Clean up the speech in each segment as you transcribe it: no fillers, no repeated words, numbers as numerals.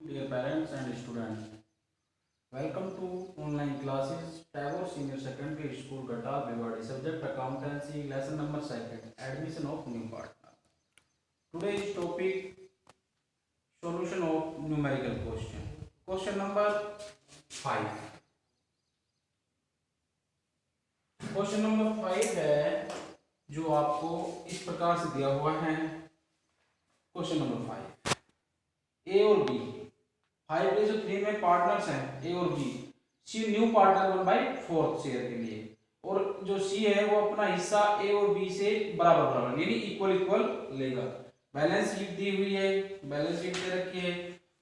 Dear parents and students, welcome to online classes Tagore Senior Secondary School, Gata, Bhiwadi. Subject Accountancy, lesson number second, admission of new partner. Today's topic, solution of numerical question. Question number 5. Question number 5 है जो आपको इस प्रकार से दिया हुआ है। Question number 5, ए और बी 5:3 में पार्टनर्स हैं ए और बी। सी न्यू पार्टनर 1/4 शेयर के लिए, और जो सी है वो अपना हिस्सा ए और बी से बराबर बराबर यानी इक्वल इक्वल लेगा। बैलेंस शीट दी हुई है, बैलेंस शीट दे रखी है।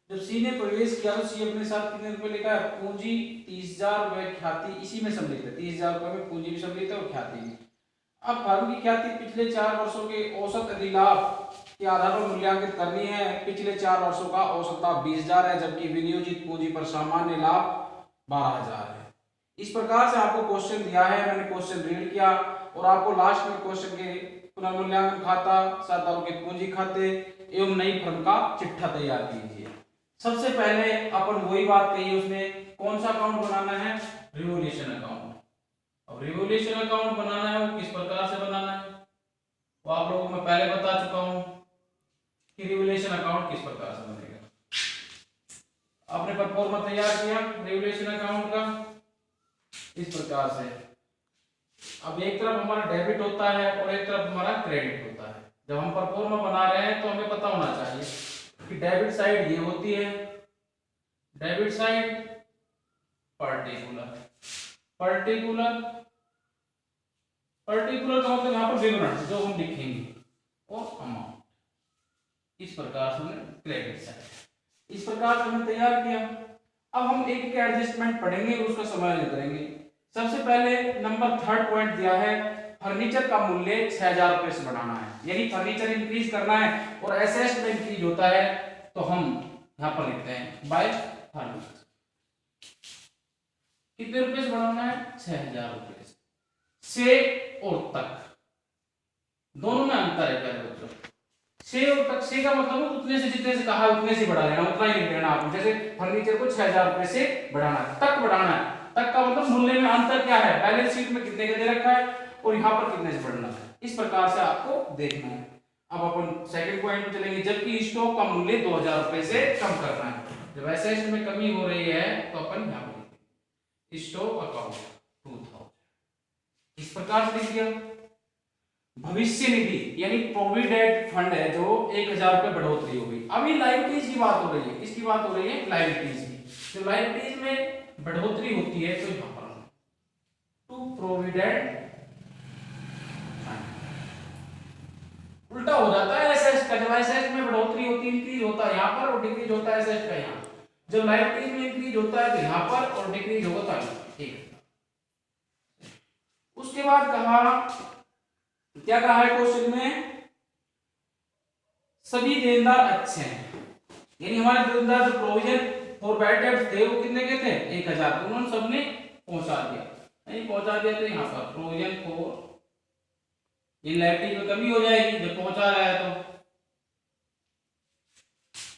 जब सी ने प्रवेश किया तो सी अपने साथ कितने रुपए लेकर आया? पूंजी 30,000 रुपए, ख्याति इसी में सम्मिलित है। 30,000 रुपए में पूंजी भी सम्मिलित है और ख्याति भी। अब फर्म की ख्याति पिछले 4 वर्षों के औसत अधिलाभ के आधार पर मूल्यांकित करनी है। पिछले 4 वर्षों का औसत लाभ 20,000 है, जबकि विनियोजित पूंजी पर सामान्य लाभ 12,000 है। इस प्रकार से आपको क्वेश्चन दिया है, मैंने क्वेश्चन रीड किया और आपको लास्ट में क्वेश्चन के पुनर्मूल्यांकन खाता, साधारण के पूंजी खाते एवं नई फर्म का चिट्ठा तैयार कीजिए। सबसे पहले अपन वही बात कही, उसमें कौन सा अकाउंट बनाना है? Revolution account. अब रिवोल्यूशन अकाउंट बनाना है वो किस प्रकार से बनाना है वो आप लोगों को मैं पहले बता चुका हूं कि रिवोल्यूशन अकाउंट किस प्रकार से बनेगा। आपने परफॉर्मा तैयार किया रिवोल्यूशन अकाउंट का इस प्रकार से। अब एक तरफ हमारा डेबिट होता है और एक तरफ हमारा क्रेडिट होता है। जब हम परफॉर्मा बना रहे हैं तो हमें पता होना चाहिए कि डेबिट साइड ये होती है, debit side particular, particular particular का मतलब यहाँ पर विवरण जो हम लिखेंगे और अमाउंट। इस प्रकार से हमने क्रेडिट साइड इस प्रकार से हमने तैयार किया। अब हम एक एक एडजस्टमेंट पढ़ेंगे और उसका समायोजन करेंगे। सबसे पहले नंबर 3 पॉइंट दिया है, फर्नीचर का मूल्य 6,000 रुपए से बढ़ाना है, यानी फर्नीचर इंक्रीज करना है और एसेट में इंक्रीज होता है तो हम यहाँ पर लिखते हैं बाय फर्नीचर। कितने रुपए से बढ़ाना है? 6,000 रुपए से और तक, दोनों में अंतर है पहले बच्चों। से और तक, से का मतलब उतने से जितने से कहा उतने से बढ़ा देना, उतना ही लिख देना आपको। जैसे फर्नीचर को 6,000 रुपए से बढ़ाना है, तक बढ़ाना है। तक का मतलब मूल्य में अंतर क्या है, बैलेंस शीट में कितने का दे रखा है और यहाँ पर कितने से बढ़ना है। इस प्रकार से आपको देखना है। अब अपन सेकंड पॉइंट पे चलेंगे, जबकि स्टॉक का मूल्य 2,000 रुपए से कम करना है। जब एसेट में कमी हो रही है तो अपन यहाँ पर स्टॉक अकाउंट 2,000 इस प्रकार से लिख दिया। भविष्य निधि यानी प्रोविडेंट फंड है जो 1,000 रुपए बढ़ोतरी हो गई। अभी लायबिलिटीज की बात हो रही है, इसकी बात हो रही है लायबिलिटीज की। जो लायबिलिटीज में बढ़ोतरी होती है तो यहां पर टू प्रोविडेंट उल्टा हो जाता है एसेट का। जब एसेट में बढ़ोतरी होती है, इंक्रीज होता है यहाँ पर और डिक्रीज होता है एसेट का यहाँ। जब लायबिलिटीज में इंक्रीज होता है तो यहाँ पर और डिक्रीज होता है। ठीक, उसके बाद कहा, क्या कहा है क्वेश्चन में? सभी देनदार अच्छे हैं, यानी हमारे देनदार जो प्रोविजन फॉर बैड डेब्ट थे वो कितने के थे? 1,000, तो उन्होंने सबने पहुंचा दिया। नहीं पहुंचा दिया तो यहाँ पर प्रोविजन फॉर इन लायबिलिटी में कमी हो जाएगी जब पहुंचा रहा है तो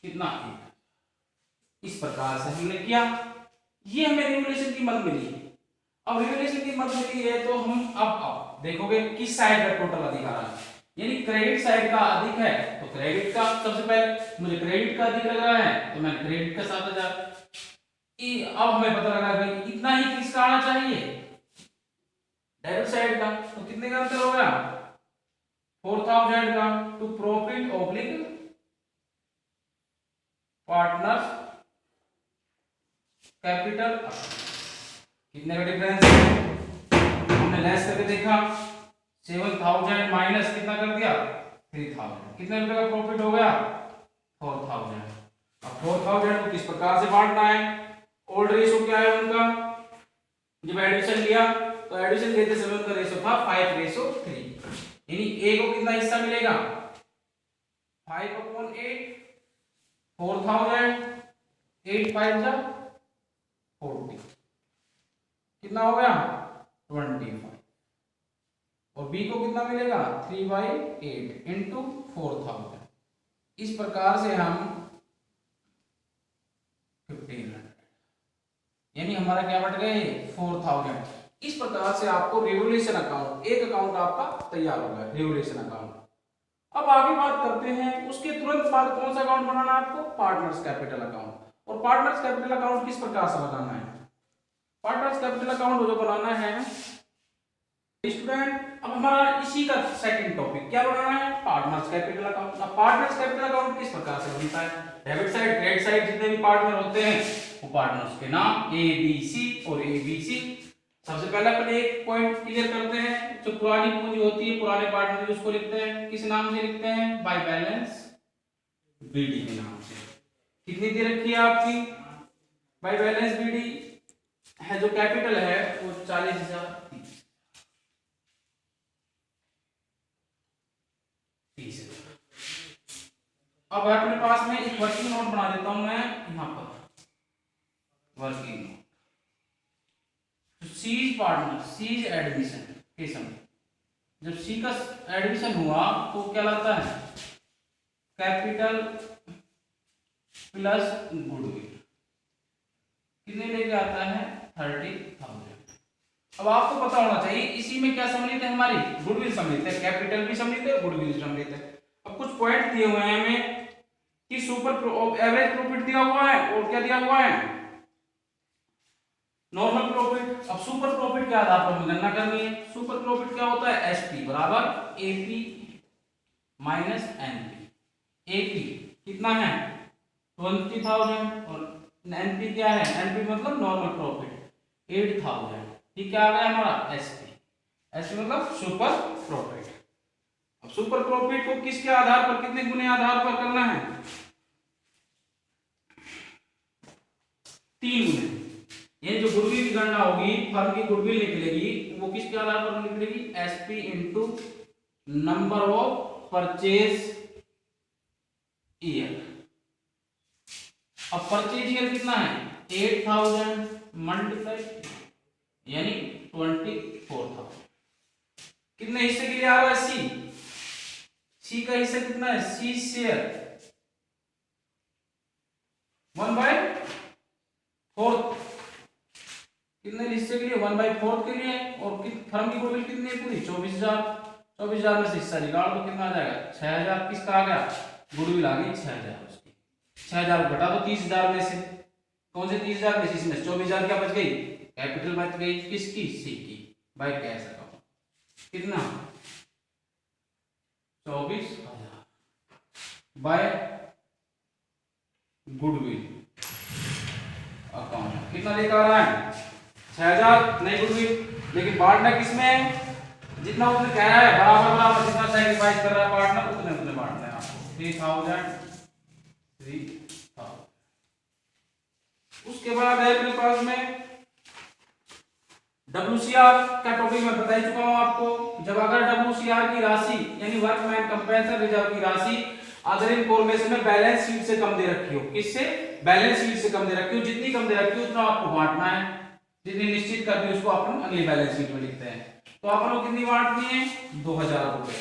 कितना? 1,000। इस प्रकार से हमने किया। ये हमें रिवोल्यूशन की मद मिली। अब रिवोल्यूशन की मद मिली है तो हम अब देखोगे किस साइड का टोटल अधिक आ रहा है, यानी क्रेडिट साइड का अधिक है तो क्रेडिट का। सबसे पहले मुझे क्रेडिट का अधिक लग रहा है तो मैंने क्रेडिट का 7,000। अब हमें पता लगा कि इतना ही किसका आना चाहिए? डेबिट साइड का। तो कितने का अंतर हो गया? 4,000 का। To profit oblique partners capital, कितने का डिफरेंस है? हमने लेस करके देखा, 7,000 माइनस कितना कर दिया? 3,000। कितने रुपए का प्रॉफिट हो गया? 4,000। अब 4,000 को किस प्रकार से बांटना है? ओल्ड रेशो क्या है उनका? जब एडिशन लिया तो एडिशन लेते समय उनका रेशो था 5:3, यानी ए को कितना हिस्सा मिलेगा? 5/8, 4,000, 8 5 जा 40, कितना हो गया? 25। और बी को कितना मिलेगा? 3/8 इंटू 4,000। इस प्रकार से हम यानी हमारा क्या बट गए 4000। इस प्रकार से आपको रिवोल्यूशन अकाउंट, एक अकाउंट आपका तैयार हो गया, रिवोल्यूशन अकाउंट। अब आगे बात करते हैं, उसके तुरंत बाद कौन सा अकाउंट बनाना है आपको, पार्टनर्स कैपिटल अकाउंट। और पार्टनर्स कैपिटल अकाउंट किस प्रकार से बनाना है, पार्टनर्स कैपिटल अकाउंट जो बनाना है स्टूडेंट, अब हमारा इसी का सेकंड टॉपिक क्या बनाना है, पार्टनर्स कैपिटल अकाउंट। अब पार्टनर्स कैपिटल अकाउंट किस प्रकार से बनता है, डेबिट साइड क्रेडिट साइड जितने भी पार्टनर होते हैं वो पार्टनर्स के नाम ए बी सी और ए बी सी। सबसे पहले अपन एक पॉइंट क्लियर करते हैं, जो पुरानी पूंजी होती है, पुराने पार्टनर उसको लिखते हैं किस नाम से, लिखते हैं बाय बैलेंस बीडी के नाम से। कितनी दे रखी है आपकी, बाय बैलेंस बीडी है, जो कैपिटल है वो 40,000 30। अब अपने पास में एक वर्किंग नोट बना देता हूं मैं यहां पर, working note. C's partner, C's admission के समय जब सी का एडमिशन हुआ तो क्या लगता है, कैपिटल प्लस गुडविल, कितने लेके आता है 30,000। अब आपको पता होना चाहिए इसी में क्या सम्मिलित है, हमारी गुडविल सम्मिलित है, कैपिटल भी सम्मिलित है, गुडविल भी सम्मिलित है। अब कुछ पॉइंट दिए हुए हैं हमें कि सुपर एवरेज प्रॉफिट दिया हुआ है और क्या दिया हुआ है, नॉर्मल प्रॉफिट। अब सुपर प्रॉफिट के आधार पर हमें गणना करनी है। सुपर प्रॉफिट क्या होता है, एसपी बराबर एपी माइनस एनपी। एपी कितना है 20,000 और एनपी क्या है, एनपी मतलब नॉर्मल प्रॉफिट 8,000। ठीक है, आ गया हमारा एसपी। एसपी मतलब सुपर प्रॉफिट। अब सुपर प्रॉफिट को किसके आधार पर, कितने गुने आधार पर करना है, 3 गुने। ये जो गुडविल की गणना होगी, फर्म की गुडविल निकलेगी, वो किसके आधार पर निकलेगी, SP into number of purchase year. अब परचेज ईयर कितना है 8,000 मल्टीप्लाई यानी 24,000। कितने हिस्से के लिए आ रहा है सी, सी का हिस्सा कितना है, सी शेयर 1/4, कितने हिस्से के लिए 1/4 के लिए। और फर्म की गुडविल कितनी है पूरी 24,000। 24,000 में से हिस्सा निकाल तो कितना आ जाएगा 6,000। किसका आ गया, गुडविल आ गई 6,000 उसकी। 6,000 घटा तो 30,000 में से, कौन से 30,000 में से, इसमें 24,000 क्या बच गई, कैपिटल बच गई किसकी, सी की, बाय कैश अकाउंट। कितना 24,000 बाय गुडविल अकाउंट। कितना लेकर आ रहा है 6,000 नहीं गुडविल, लेकिन बांटना किसमें, जितना उसने कह रहा है बराबर बराबर, जितना सैक्रिफाइस कर रहा है पार्टनर उतने उतने बांटना है आपको। 3,000। उसके बाद है अपने पास में WCR का टॉपिक मैं बता ही चुका हूं आपको। जब अगर WCR की राशि यानी वर्कमैन कंपेंसेशन रिजर्व की राशि अदर इनफॉरमेशन में बैलेंस शीट से कम दे रखी हो, किससे, बैलेंस शीट से कम दे रखी हो, जितनी कम दे रखी हो उतना आपको बांटना है, जितनी निश्चित कर दी उसको अपन अगली बैलेंस शीट में लिखते हैं। तो अपन को कितनी बांटनी है 2,000 रुपए।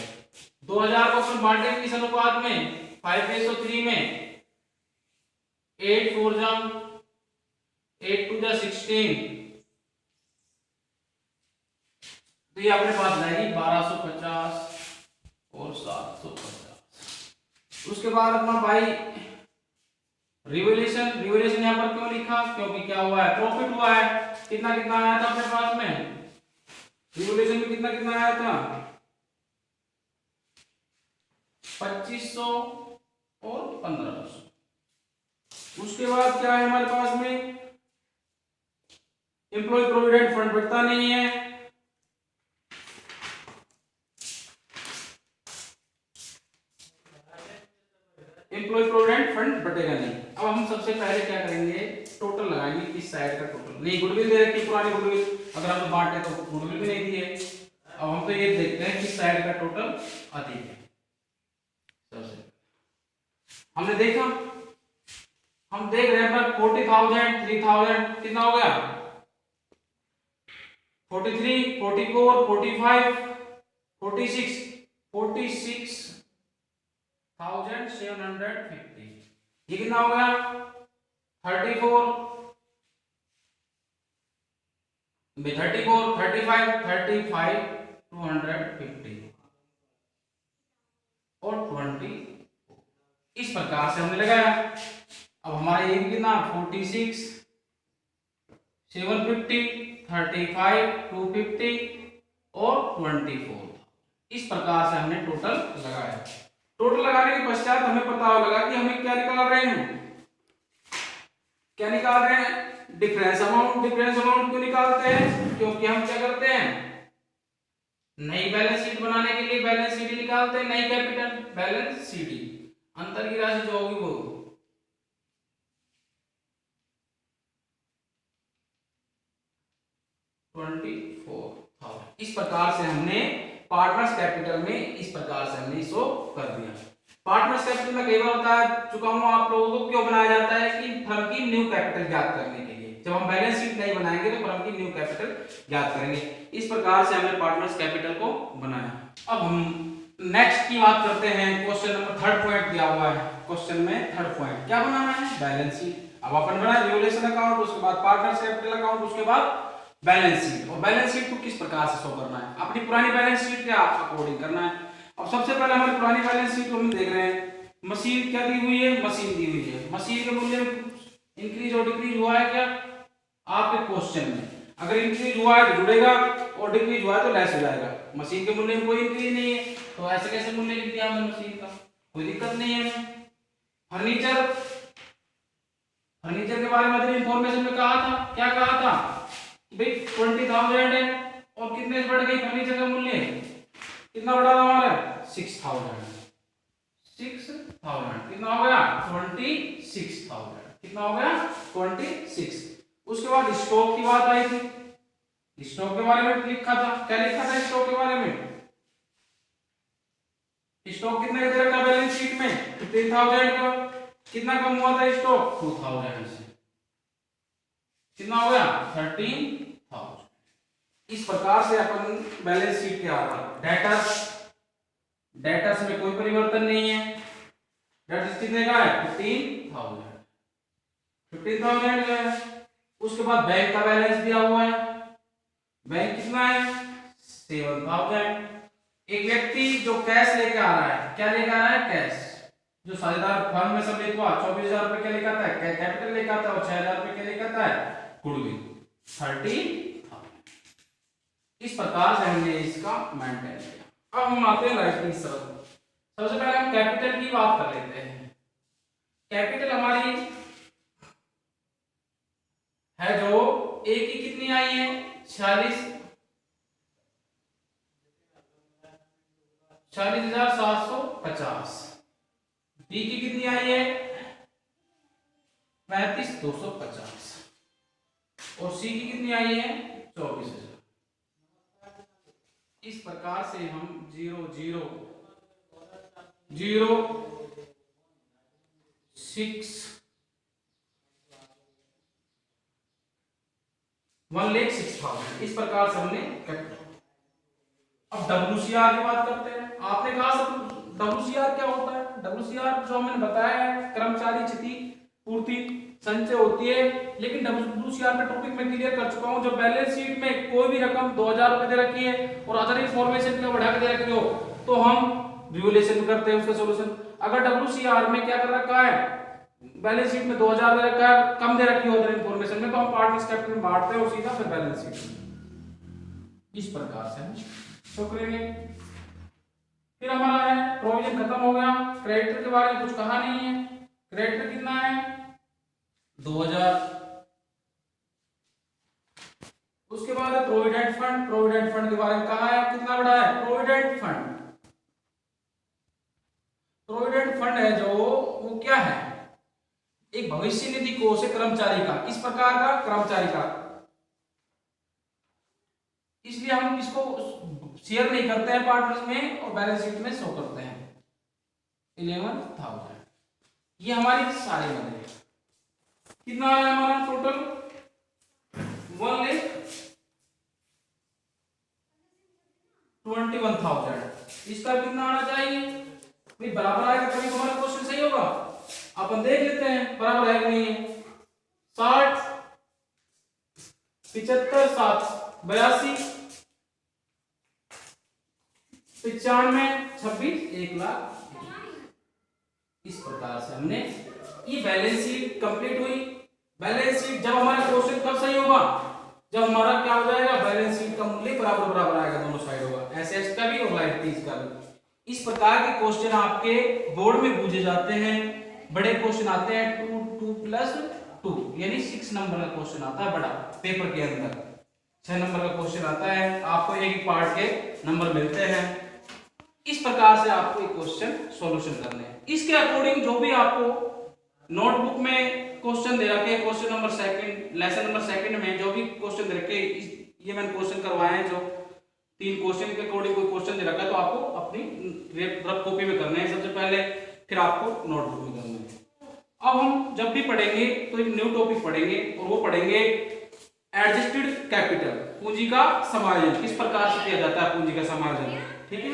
2,000 को अपन बांटेंगे किस अनुपात में, 5:3 में, 8 4 जा 8 2 जा 16, तो ये अपने पास जाएगी 1250 और 750। उसके बाद अपना भाई रिवोल्यूशन, रिवोल्यूशन यहां पर क्यों लिखा, क्योंकि क्या हुआ है, प्रॉफिट हुआ है। कितना कितना आया था अपने पास में, रिवोल्यूशन में कितना कितना आया था 2,500 और 1,500। उसके बाद क्या है हमारे पास में, एम्प्लॉय प्रोविडेंट फंड बढ़ता नहीं है, एम्प्लॉय प्रोविडेंट फंड बढ़ेगा नहीं। अब हम सबसे पहले क्या करेंगे, टोटल लगाएंगे किस साइड का टोटल, नहीं गुडविल दे रखी पुरानी गुडविल, अगर हम बांटे तो गुडविल भी नहीं दी है। अब हम तो ये देखते हैं किस साइड का टोटल अधिक है। सबसे हमने देखा, हम देख रहे हैं 40,000 3,000 कितना हो गया 43 44 45 46 46,750। ये कितना हो गया 34 34, 35, 35, 250 और 20। इस प्रकार से हमने लगाया। अब हमारा ये कितना 46, 750, 35, 250 और 24। इस प्रकार से हमने टोटल लगाया। टोटल लगाने के पश्चात हमें पता लगा कि हमें क्या निकाल रहे हैं, क्या निकाल रहे हैं, डिफरेंस अमाउंट। डिफरेंस अमाउंट क्यों निकालते हैं? क्योंकि हम क्या करते हैं, नई बैलेंस शीट बनाने के लिए बैलेंस शीट निकालते हैं, नई कैपिटल बैलेंस शीट, अंतर की राशि जो होगी वो 24,000। इस प्रकार से हमने पार्टनर्स कैपिटल में इस प्रकार से हमने इसको कर दिया। पार्टनर्स कैपिटल में कई बार बता चुका हूं आप लोगों को क्यों बनाया जाता है कि फर्म की न्यू कैपिटल ज्ञात करने के लिए। जब हम बैलेंस शीट नहीं बनाएंगे तो फर्म की न्यू कैपिटल ज्ञात करेंगे। इस प्रकार से हमने पार्टनर्स कैपिटल को बनाया। अब हम नेक्स्ट की बात करते हैं। क्वेश्चन नंबर थर्ड पॉइंट दिया हुआ है। क्वेश्चन में थर्ड पॉइंट क्या बनाना है, बैलेंस शीट। अब अपन बना रिवोल्यूशन अकाउंट, उसके बाद पार्टनर्स कैपिटल अकाउंट, उसके बाद बैलेंस शीट। और बैलेंस शीट को किस प्रकार से शो करना है, अपनी पुरानी बैलेंस शीट के अकॉर्डिंग करना है। अब सबसे पहले हमारी पुरानी बैलेंस शीट को हम देख रहे हैं। मशीन क्या दी हुई है, मशीन दी हुई है। मशीन के मूल्य में इंक्रीज और डिक्रीज हुआ है क्या आपके क्वेश्चन में? अगर इंक्रीज हुआ है तो जुड़ेगा और डिक्रीज हुआ है तो लेस हो जाएगा। मशीन के मूल्य में कोई इंक्रीज नहीं है तो ऐसे कैसे मूल्य लिख दिया हमने मशीन का, कोई दिक्कत नहीं है। फर्नीचर, फर्नीचर के बारे में इंफॉर्मेशन में कहा था, क्या कहा था भाई 20,000 है और कितने से बढ़ गई फर्नीचर का मूल्य, कितना बढ़ा था हमारा 6,000। 6,000 कितना हो गया 26,000, कितना हो गया 26। उसके बाद स्टॉक की बात आई थी। स्टॉक के बारे में लिखा था, क्या लिखा था स्टॉक के बारे में? स्टॉक कितने का दे रखा बैलेंस शीट में 15,000 का। कितना कम हुआ था स्टॉक 2,000 से, कितना हो गया 13,000। इस प्रकार से अपन बैलेंस शीट के आधार डेटास, डेटास में कोई परिवर्तन नहीं है। डेटास कितने का है 15,000, 15,000 का है। उसके बाद बैंक का बैलेंस दिया हुआ है। बैंक कितना है 7,000। एक व्यक्ति जो कैश लेके आ रहा है, क्या लेके आ रहा है कैश, जो साझेदार फर्म में सब लेके 24,000 रुपए क्या लेके आता है कैपिटल लेके आता है और 6,000 रुपए क्या लेके आता है गुडविल 30,000। इस प्रकार से हमने इसका मेंटेन किया। अब हम आते हैं राइटिंग शब्द। सबसे पहले हम कैपिटल की बात कर लेते हैं। कैपिटल हमारी है जो ए की कितनी आई है 46,750। बी की कितनी आई है 35,250 और सी की कितनी आई है 24,000। इस प्रकार से हम 0 0 0 6 1,06,000 इस प्रकार से हमने कैपिटल। अब WCR की बात करते हैं। आपने कहा सब WCR क्या होता है? WCR जो मैंने बताया है कर्मचारी क्षति पूर्ति संचय होती है। लेकिन WCR का टॉपिक मैं क्लियर कर चुका हूं। जब बैलेंस शीट में कोई भी रकम 2,000 रुपए दे रखी है और अदर इंफॉर्मेशन क्या बढ़ा के दे रखी हो तो हम रिवोल्यूशन करते हैं उसका सॉल्यूशन। अगर WCR में क्या कर रखा है बैलेंस शीट में 2,000 दे रखा है, कम दे रखी हो अदर इंफॉर्मेशन में, तो हम पार्टनर्स कैपिटल में बांटते हैं और सीधा फिर बैलेंस शीट इस प्रकार से हम शो करेंगे। फिर हमारा है प्रोविजन खत्म हो गया। क्रेडिटर के बारे में कुछ कहा नहीं है। क्रेडिटर कितना है 2,000। उसके बाद है प्रोविडेंट फंड। प्रोविडेंट फंड के बारे में कहा है कितना बड़ा है प्रोविडेंट फंड। प्रोविडेंट फंड है जो वो क्या है एक भविष्य निधि कोष है कर्मचारी का। किस प्रकार का कर्मचारी का, इसलिए हम इसको शेयर नहीं करते हैं पार्टनर्स में और बैलेंस शीट में शो करते हैं 11,000। ये हमारी सारी मदद है। कितना आ रहा है हमारा टोटल 1,21,000। इसका कितना आना चाहिए भाई बराबर आएगा तभी हमारा क्वेश्चन सही होगा। अपन देख लेते हैं बराबर है कि नहीं है। 60 75 7 82 95 26 1 लाख। इस प्रकार से हमने ये बैलेंस शीट कंप्लीट हुई। बैलेंस शीट जब हमारा क्वेश्चन कब सही होगा, जब हमारा क्या हो जाएगा, बैलेंस शीट का मूल्य बराबर बराबर आएगा दोनों साइड होगा, एसेट्स का भी और लायबिलिटीज का भी। इस प्रकार के क्वेश्चन आपके बोर्ड में पूछे जाते हैं। बड़े क्वेश्चन आते हैं 2 + 2 यानी 6 नंबर का क्वेश्चन आता है बड़ा पेपर के अंदर। 6 नंबर का क्वेश्चन आता है, आपको एक पार्ट के नंबर मिलते हैं। इस प्रकार से आपको एक क्वेश्चन सॉल्यूशन करने हैं। इसके अकॉर्डिंग जो भी आपको नोटबुक में क्वेश्चन दे रखे, question number second, lesson number second में जो भी क्वेश्चन दे रखे, ये मैंने क्वेश्चन करवाए हैं, जो 3 क्वेश्चन के अकॉर्डिंग कोई क्वेश्चन दे रखा है तो आपको अपनी रफ कॉपी में करना है सबसे पहले, फिर आपको नोटबुक में करना है। अब हम जब भी पढ़ेंगे तो एक न्यू टॉपिक पढ़ेंगे और वो पढ़ेंगे एडजस्टेड कैपिटल, पूंजी का समायोजन, किस प्रकार से किया जाता है पूंजी का समायोजन। ठीक है।